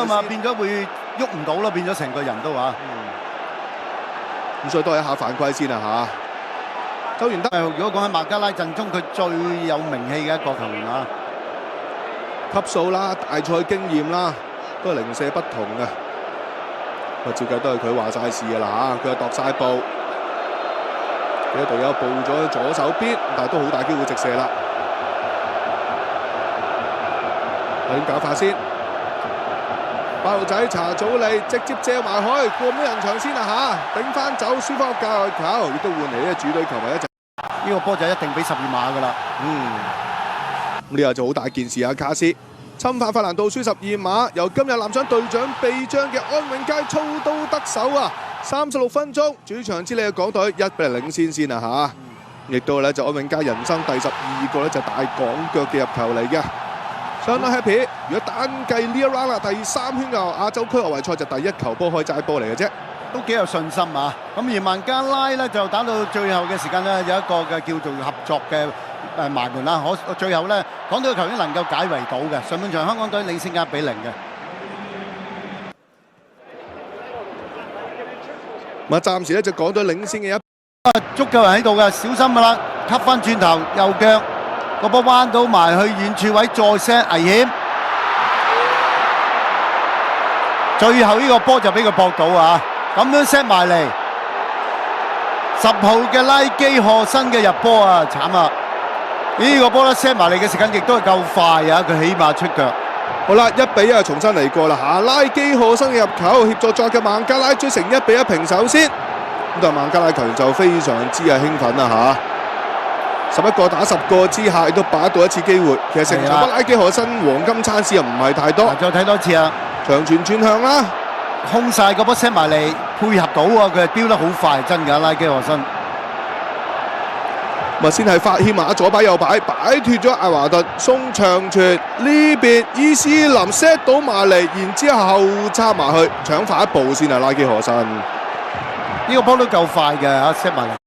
啊嘛，變咗會喐唔到啦，變咗成個人都話。咁所以都係一下犯規先啊嚇。周元德如果講喺麥加拉陣中，佢最有名氣嘅一個球員啊，級數啦、大賽經驗啦，都係零舍不同嘅。照計都係佢話晒事嘅啦嚇，佢係度晒步。佢隊友報咗左手邊，但係都好大機會直射啦。點搞法先？八號仔查祖利直接借埋去，過唔到人牆先啊嚇，頂翻走，輸翻個界外球，亦都換嚟咧主隊球迷一陣。呢個波就一定俾12碼噶啦。咁呢個就好大件事啊！卡斯侵犯法蘭道輸12碼，由今日藍獎隊長臂章嘅安永佳操刀得手啊！36分鐘，主場之利嘅港隊1-0領先啊嚇！亦都咧就安永佳人生第12個咧就大港腳嘅入球嚟嘅。相當 happy。如果單計呢一 round 啦，第3圈嘅亞洲區外圍賽就第1球波開齋波嚟嘅啫，都幾有信心啊！咁而孟加拉咧就打到最後嘅時間咧，有一個嘅叫做合作嘅埋門啦。最後咧，港隊嘅球員能夠解圍到嘅。上半場香港隊領先1-0嘅。咁暫時咧就港隊領先嘅足夠人喺度嘅，小心噶啦，吸翻轉頭右腳。個波彎到埋去遠處位，再 set 危險。最後呢個波就俾佢搏到啊！咁樣 set 埋嚟，10號嘅拉基賀新嘅入波啊，慘啊！呢個波咧 set 埋嚟嘅時間亦都係夠快啊，佢起碼出腳。好啦，1-1重新嚟過啦嚇，拉基賀新嘅入球協助作嘅孟加拉追成1-1平手先。咁但係孟加拉球員就非常之興奮啊嚇！11個打10個之下，亦都把握到一次機會。其實成場拉基賀新黃金餐市又唔係太多。再睇多次啊！長傳轉向啦，空晒個波 set 埋嚟，配合到啊！佢係飆得好快，真㗎拉基賀新。咪先係法希馬左擺右擺，擺脫咗艾華頓，送長傳呢邊伊斯林 set 到埋嚟，然之後插埋去，搶快一步先啊！拉基賀新呢個波都夠快嘅嚇 set 埋嚟。